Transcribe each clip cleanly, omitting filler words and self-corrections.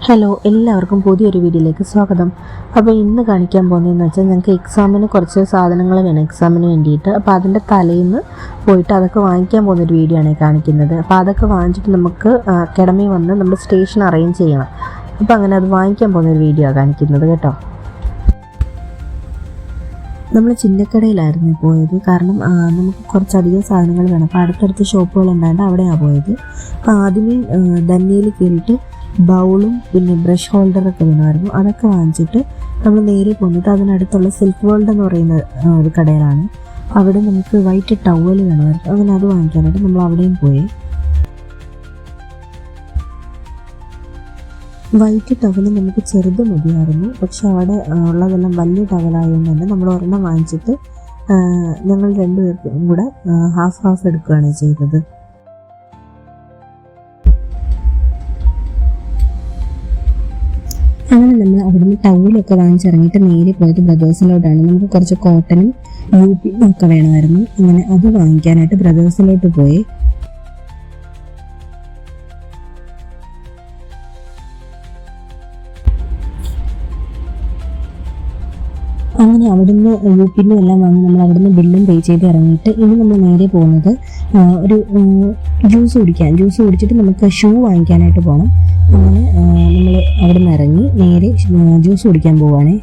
Hello, എല്ലാവർക്കും പുതിയൊരു വീഡിയോയിലേക്ക് സ്വാഗതം. അപ്പോൾ ഇന്ന് കാണിക്കാൻ പോകുന്നതെന്ന് വെച്ചാൽ ഞങ്ങൾക്ക് എക്സാമിന് കുറച്ച് സാധനങ്ങൾ വേണം എക്സാമിന് വേണ്ടിയിട്ട്. അപ്പോൾ അതിൻ്റെ തലേന്ന് പോയിട്ട് അതൊക്കെ വാങ്ങിക്കാൻ പോകുന്നൊരു വീഡിയോ ആണ് കാണിക്കുന്നത്. അപ്പോൾ അതൊക്കെ വാങ്ങിച്ചിട്ട് നമുക്ക് അക്കാഡമി വന്ന് നമ്മൾ സ്റ്റേഷൻ അറേഞ്ച് ചെയ്യണം. അപ്പോൾ അങ്ങനെ അത് വാങ്ങിക്കാൻ പോകുന്നൊരു വീഡിയോ ആണ് കാണിക്കുന്നത് കേട്ടോ. നമ്മൾ ചിന്നക്കടയിലായിരുന്നു പോയത്. കാരണം നമുക്ക് കുറച്ചധികം സാധനങ്ങൾ വേണം. അപ്പോൾ അടുത്തടുത്ത് ഷോപ്പുകൾ ഉണ്ടായിട്ട് അവിടെയാണ് പോയത്. അപ്പോൾ ആദ്യമേ ധന്യയിൽ കയറിയിട്ട് ബൗളും പിന്നെ ബ്രഷ് ഹോൾഡറൊക്കെ വേണമായിരുന്നു. അതൊക്കെ വാങ്ങിച്ചിട്ട് നമ്മൾ നേരെ പോകുന്നത് അതിനടുത്തുള്ള സിൽക്ക് വേൾഡ് എന്ന് പറയുന്ന ഒരു കടയിലാണ്. അവിടെ നമുക്ക് വൈറ്റ് ടവൽ വേണമായിരുന്നു. അങ്ങനെ അത് വാങ്ങിക്കാനായിട്ട് നമ്മൾ അവിടെയും പോയി. വൈറ്റ് ടവൽ നമുക്ക് ചെറുത് മതിയായിരുന്നു. പക്ഷെ അവിടെ ഉള്ളതെല്ലാം വലിയ ടവലായതുകൊണ്ട് തന്നെ നമ്മൾ ഒരെണ്ണം വാങ്ങിച്ചിട്ട് ഞങ്ങൾ രണ്ടുപേർക്കും കൂടെ ഹാഫ് എടുക്കുകയാണ് ചെയ്തത്. അങ്ങനെ നമ്മൾ അവിടുന്ന് ടൗലൊക്കെ വാങ്ങിച്ചിറങ്ങിയിട്ട് നേരെ പോയത് ബ്രദേഴ്സിലോട്ടാണ്. നമുക്ക് കുറച്ച് കോട്ടനും യൂപ്പിയും ഒക്കെ വേണമായിരുന്നു. അങ്ങനെ അത് വാങ്ങിക്കാനായിട്ട് ബ്രദേഴ്സിലോട്ട് പോയി. അങ്ങനെ അവിടുന്ന് യൂപ്പിനും എല്ലാം വാങ്ങി നമ്മൾ അവിടുന്ന് ബില്ലും പേ ചെയ്ത് ഇറങ്ങിയിട്ട് ഇനി നമ്മൾ നേരെ പോകുന്നത് ഒരു ജ്യൂസ് കുടിച്ചിട്ട് നമുക്ക് ഷൂ വാങ്ങിക്കാനായിട്ട് പോകണം. അങ്ങനെ നമ്മൾ അവിടെ നിന്ന് ഇറങ്ങി നേരെ ജ്യൂസ് കുടിക്കാൻ പോവുകയാണേ.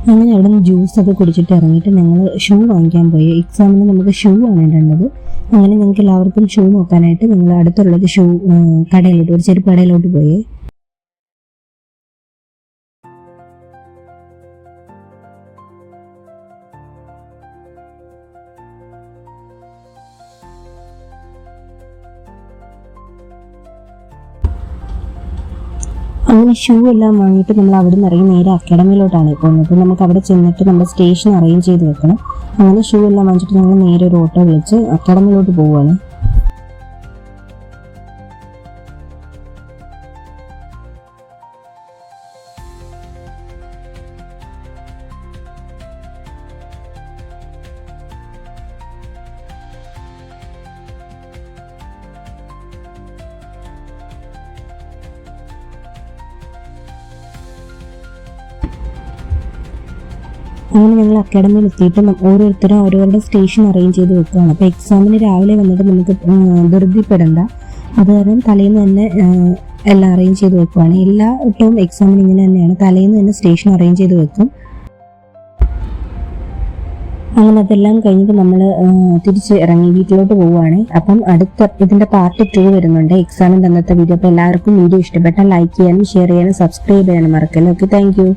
അങ്ങനെ അവിടെ നിന്ന് ജ്യൂസൊക്കെ കുടിച്ചിട്ട് ഇറങ്ങിയിട്ട് ഞങ്ങൾ ഷൂ വാങ്ങിക്കാൻ പോയി. എക്സാമിന് നമുക്ക് ഷൂ ആണ് ഇടേണ്ടത്. അങ്ങനെ ഞങ്ങൾക്ക് എല്ലാവർക്കും ഷൂ നോക്കാനായിട്ട് ഞങ്ങൾ അടുത്തുള്ളൊരു ഷൂ കടയിലോട്ട്, ഒരു ചെരുപ്പ് കടയിലോട്ട് പോയി. അങ്ങനെ ഷൂ എല്ലാം വാങ്ങിയിട്ട് നമ്മൾ അവിടെ നിന്ന് ഇറങ്ങി നേരെ അക്കാഡമിയിലോട്ടാണ് പോകുന്നത്. നമുക്ക് അവിടെ ചെന്നിട്ട് നമ്മുടെ സ്റ്റേഷൻ അറേഞ്ച് ചെയ്ത് വെക്കണം. അങ്ങനെ ഷൂ എല്ലാം വാങ്ങിച്ചിട്ട് ഞങ്ങൾ നേരെ ഒരു ഓട്ടോ വിളിച്ച് അക്കാഡമിയിലോട്ട് പോവുകയാണ്. അങ്ങനെ ഞങ്ങൾ അക്കാഡമിയിൽ എത്തിയിട്ട് ഓരോരുത്തരും ഓരോരുടെ സ്റ്റേഷൻ അറേഞ്ച് ചെയ്ത് വെക്കുകയാണ്. അപ്പോൾ എക്സാമിന് രാവിലെ വന്നിട്ട് നമുക്ക് ധൃതിപ്പെടണ്ട. അത് കാരണം തലേന്ന് തന്നെ എല്ലാം അറേഞ്ച് ചെയ്ത് വെക്കുകയാണ്. എല്ലാ വട്ടവും എക്സാമിന് ഇങ്ങനെ തന്നെയാണ്, തലേന്ന് തന്നെ സ്റ്റേഷൻ അറേഞ്ച് ചെയ്ത് വെക്കും. അങ്ങനെ അതെല്ലാം കഴിഞ്ഞിട്ട് നമ്മൾ തിരിച്ച് ഇറങ്ങി വീട്ടിലോട്ട് പോവുകയാണ്. അപ്പം അടുത്ത ഇതിൻ്റെ പാർട്ട് 2 വരുന്നുണ്ട്, എക്സാമിൻ്റെ അന്നത്തെ വീഡിയോ. അപ്പോൾ എല്ലാവർക്കും വീഡിയോ ഇഷ്ടപ്പെട്ടാൽ ലൈക്ക് ചെയ്യാനും ഷെയർ ചെയ്യാനും സബ്സ്ക്രൈബ് ചെയ്യാനും മറക്കല്ലോ. Okay, thank you.